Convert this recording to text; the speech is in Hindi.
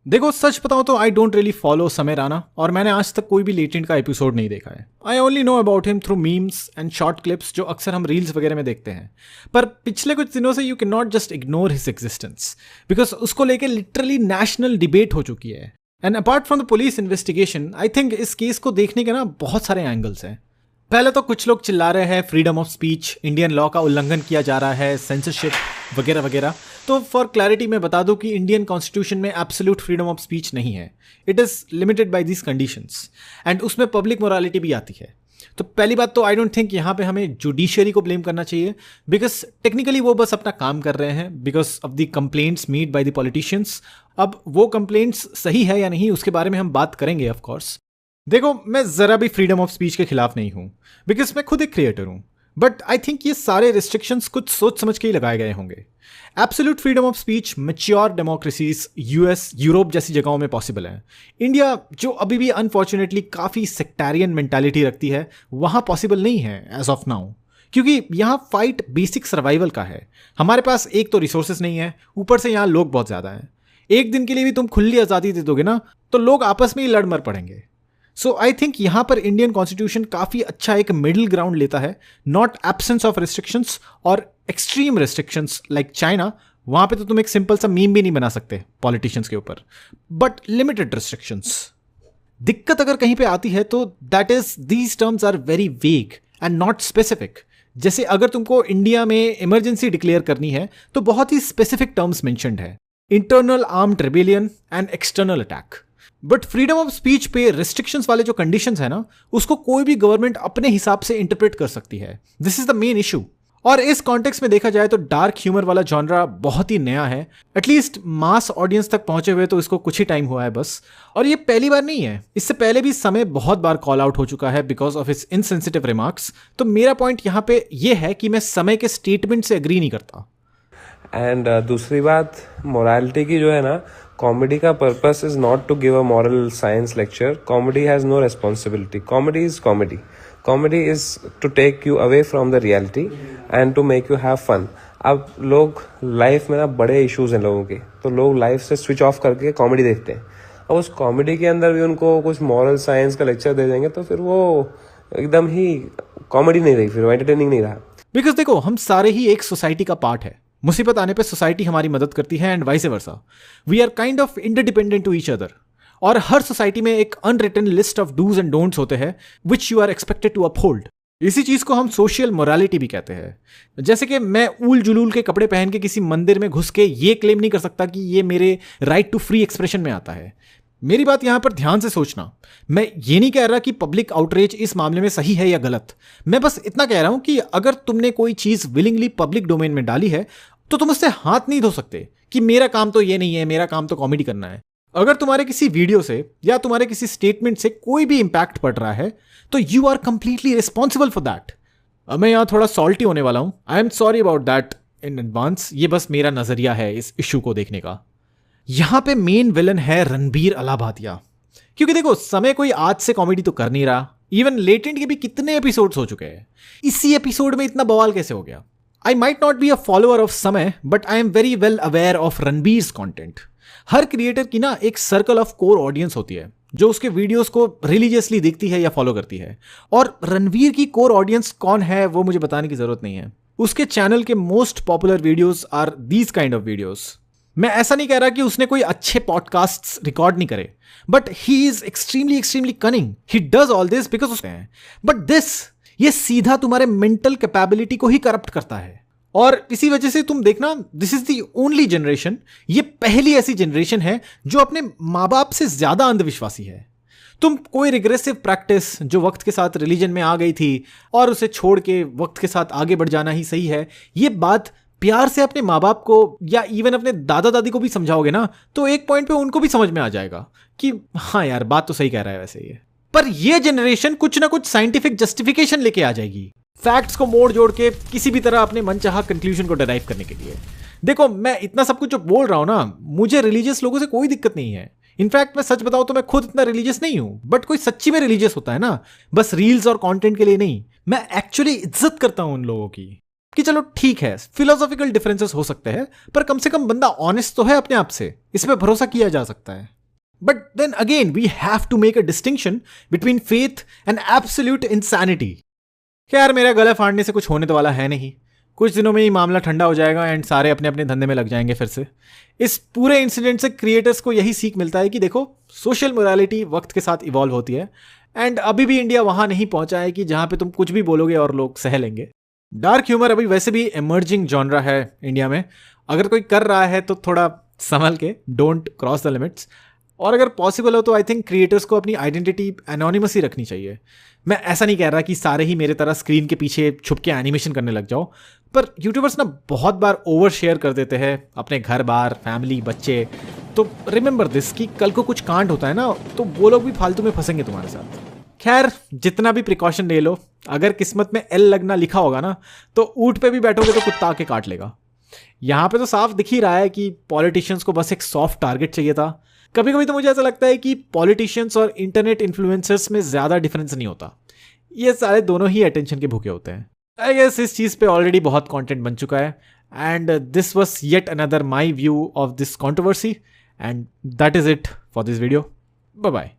देखो सच बताऊं तो आई डोंट रियली फॉलो समय राणा और मैंने आज तक कोई भी लेटेंट का एपिसोड नहीं देखा है। I only know about him through memes and short clips जो अक्सर हम रील्स वगैरह में देखते हैं। पर पिछले कुछ दिनों से you can not just ignore his existence because उसको लेके लिटरली नेशनल डिबेट हो चुकी है। And apart from the police investigation I think इस केस को देखने के ना बहुत सारे एंगल्स हैं। पहले तो कुछ लोग चिल्ला रहे हैं freedom of speech, Indian law का उल्लंघन किया जा रहा है, सेंसरशिप वगैरह वगैरह। तो फॉर क्लैरिटी मैं बता दूं कि इंडियन कॉन्स्टिट्यूशन में एब्सोल्यूट फ्रीडम ऑफ स्पीच नहीं है। It is limited by these conditions and उसमें पब्लिक मोरालिटी भी आती है। तो पहली बात तो आई डोंट थिंक यहाँ पे हमें जुडिशियरी को ब्लेम करना चाहिए बिकॉज टेक्निकली वो बस अपना काम कर रहे हैं because of the complaints made by the politicians. अब वो कंप्लेंट्स सही है या नहीं उसके बारे में हम बात करेंगे ऑफ कोर्स। देखो मैं ज़रा भी फ्रीडम ऑफ स्पीच के खिलाफ नहीं हूँ बिकॉज मैं खुद एक क्रिएटर हूँ, बट आई थिंक ये सारे रिस्ट्रिक्शंस कुछ सोच समझ के ही लगाए गए होंगे। Absolute freedom of speech mature democracies US Europe जैसी जगहों में पॉसिबल है। इंडिया जो अभी भी अनफॉर्चुनेटली काफ़ी सेक्टेरियन मेंटालिटी रखती है वहाँ पॉसिबल नहीं है एज ऑफ नाउ, क्योंकि यहाँ फाइट बेसिक सर्वाइवल का है। हमारे पास एक तो रिसोर्सेज नहीं है, ऊपर से यहाँ लोग बहुत ज़्यादा हैं। एक दिन के लिए भी तुम खुली आज़ादी दे दोगे ना तो लोग आपस में ही लड़ मर पड़ेंगे। सो आई थिंक यहाँ पर इंडियन कॉन्स्टिट्यूशन काफ़ी अच्छा एक मिडिल ग्राउंड लेता है, नॉट एब्सेंस ऑफ रिस्ट्रिक्शंस और एक्सट्रीम रिस्ट्रिक्शंस लाइक चाइना। वहाँ पे तो तुम एक सिंपल सा मीम भी नहीं बना सकते पॉलिटिशियंस के ऊपर, बट लिमिटेड रिस्ट्रिक्शंस। दिक्कत अगर कहीं पे आती है तो that is these terms are very vague and not specific. जैसे अगर तुमको इंडिया में इमरजेंसी डिक्लेयर करनी है तो बहुत ही स्पेसिफिक टर्म्स मेंशन्ड है, internal armed rebellion and external attack. But freedom of speech पे रिस्ट्रिक्शंस वाले जो कंडीशंस है ना उसको कोई भी गवर्नमेंट अपने हिसाब से इंटरप्रेट कर सकती है। This is the main issue. और इस कॉन्टेक्स्ट में देखा जाए तो डार्क ह्यूमर वाला जॉनरा बहुत ही नया है, एटलीस्ट मास ऑडियंस तक पहुंचे हुए तो इसको कुछ ही टाइम हुआ है बस। और ये पहली बार नहीं है, इससे पहले भी समय बहुत बार कॉल आउट हो चुका है because of its insensitive remarks. तो मेरा पॉइंट यहाँ पे ये है कि मैं समय के स्टेटमेंट से एग्री नहीं करता। एंड दूसरी बात मोरालिटी की जो है ना, कॉमेडी का purpose is not to give a moral science lecture. Comedy has no responsibility. Comedy is comedy. Comedy is to take you away from the reality and to make you have fun. अब लोग लाइफ में ना बड़े इश्यूज हैं लोगों के, तो लोग लाइफ से स्विच ऑफ करके कॉमेडी देखते हैं। अब उस कॉमेडी के अंदर भी उनको कुछ मॉरल साइंस का लेक्चर दे देंगे तो फिर वो एकदम ही कॉमेडी नहीं रही, फिर वो एंटरटेनिंग नहीं रहा। बिकॉज देखो हम सारे ही एक सोसाइटी का पार्ट है। मुसीबत आने पे सोसाइटी हमारी मदद करती है and vice versa. We are kind of interdependent to each other. और हर सोसाइटी में एक unwritten list of dos and don'ts होते हैं which you are expected to uphold. इसी चीज को हम सोशल मोरालिटी भी कहते हैं। जैसे कि मैं ऊल जुलूल के कपड़े पहन के किसी मंदिर में घुस के ये क्लेम नहीं कर सकता कि ये मेरे राइट टू फ्री एक्सप्रेशन में आता है। मेरी बात यहां पर ध्यान से सोचना, मैं ये नहीं कह रहा कि पब्लिक आउटरीच इस मामले में सही है या गलत। मैं बस इतना कह रहा हूं कि अगर तुमने कोई चीज विलिंगली पब्लिक डोमेन में डाली है तो तुम उससे हाथ नहीं धो सकते कि मेरा काम तो ये नहीं है, मेरा काम तो कॉमेडी करना है। अगर तुम्हारे किसी वीडियो से या तुम्हारे किसी स्टेटमेंट से कोई भी इंपैक्ट पड़ रहा है तो you are completely responsible for that. मैं यहां थोड़ा सॉल्टी होने वाला हूं, I am sorry about that in advance. ये बस मेरा नजरिया है इस इशू को देखने का। यहां पे मेन विलन है रणबीर अलाभातिया, क्योंकि देखो समय कोई आज से कॉमेडी तो कर नहीं रहा। इवन लेटेंट के भी कितने एपिसोड्स हो चुके हैं, इसी एपिसोड में इतना बवाल कैसे हो गया? I might not be a follower of समय, but I am very well aware of Ranbir's content. हर क्रिएटर की ना एक सर्कल ऑफ कोर ऑडियंस होती है जो उसके वीडियोस को रिलीजियसली देखती है या फॉलो करती है। और रणबीर की कोर ऑडियंस कौन है वो मुझे बताने की जरूरत नहीं है। उसके चैनल के most popular videos are these kind of videos. मैं ऐसा नहीं कह रहा कि उसने कोई अच्छे पॉडकास्ट्स रिकॉर्ड नहीं करे, but he is extremely cunning. He does all this because but this ये सीधा तुम्हारे मेंटल कैपेबिलिटी को ही करप्ट करता है। और इसी वजह से तुम देखना, this is the only generation, ये पहली ऐसी जनरेशन है जो अपने माँ बाप से ज्यादा अंधविश्वासी है। तुम कोई रिग्रेसिव प्रैक्टिस जो वक्त के साथ रिलीजन में आ गई थी और उसे छोड़ के वक्त के साथ आगे बढ़ जाना ही सही है, ये बात प्यार से अपने माँ बाप को या इवन अपने दादा दादी को भी समझाओगे ना तो एक पॉइंट पे उनको भी समझ में आ जाएगा कि हाँ यार बात तो सही कह रहा है वैसे ये। पर ये जनरेशन कुछ ना कुछ साइंटिफिक जस्टिफिकेशन लेके आ जाएगी, फैक्ट्स को मोड़ जोड़ के किसी भी तरह अपने मनचाहा कंक्लूजन को डिराइव करने के लिए। देखो मैं इतना सब कुछ जो बोल रहा हूं ना, मुझे रिलीजियस लोगों से कोई दिक्कत नहीं है। इनफैक्ट मैं सच बताऊं तो मैं खुद इतना रिलीजियस नहीं हूं, बट कोई सच्ची में रिलीजियस होता है ना, बस रील्स और कंटेंट के लिए नहीं। मैं एक्चुअली इज्जत करता हूं उन लोगों की कि चलो ठीक है फिलोसॉफिकल डिफरेंसेस हो सकते हैं पर कम से कम बंदा ऑनेस्ट तो है अपने आप से, इस पे भरोसा किया जा सकता है। But then again we have to make a distinction between faith and absolute insanity. खैर मेरा गला फाड़ने से कुछ होने तो वाला है नहीं, कुछ दिनों में ही मामला ठंडा हो जाएगा एंड सारे अपने अपने धंधे में लग जाएंगे फिर से। इस पूरे इंसिडेंट से क्रिएटर्स को यही सीख मिलता है कि देखो सोशल मोरालिटी वक्त के साथ इवॉल्व होती है एंड अभी भी इंडिया वहां नहीं पहुंचा है कि जहां पे तुम कुछ भी बोलोगे और लोग सह लेंगे। डार्क ह्यूमर अभी वैसे भी इमर्जिंग जॉनरा है इंडिया में, अगर कोई कर रहा है तो थोड़ा संभल के, डोंट क्रॉस द लिमिट्स। और अगर पॉसिबल हो तो आई थिंक क्रिएटर्स को अपनी आइडेंटिटी एनोनिमस ही रखनी चाहिए। मैं ऐसा नहीं कह रहा कि सारे ही मेरे तरह स्क्रीन के पीछे छुप के एनिमेशन करने लग जाओ, पर यूट्यूबर्स ना बहुत बार ओवर शेयर कर देते हैं अपने घर बार, फैमिली, बच्चे। तो रिमेंबर दिस कि कल को कुछ कांड होता है ना तो वो लोग भी फालतू में फंसेंगे तुम्हारे साथ। खैर जितना भी प्रिकॉशन ले लो, अगर किस्मत में एल लगना लिखा होगा ना तो ऊंट पे भी बैठोगे तो कुत्ता आके काट लेगा। यहाँ पे तो साफ दिख ही रहा है कि पॉलिटिशियंस को बस एक सॉफ्ट टारगेट चाहिए था। कभी कभी तो मुझे ऐसा लगता है कि पॉलिटिशियंस और इंटरनेट इन्फ्लुएंसर्स में ज़्यादा डिफरेंस नहीं होता, ये सारे दोनों ही अटेंशन के भूखे होते हैं। आई गेस इस चीज़ पे ऑलरेडी बहुत कंटेंट बन चुका है and this was yet another my view of this controversy and that is it for this video. Bye bye.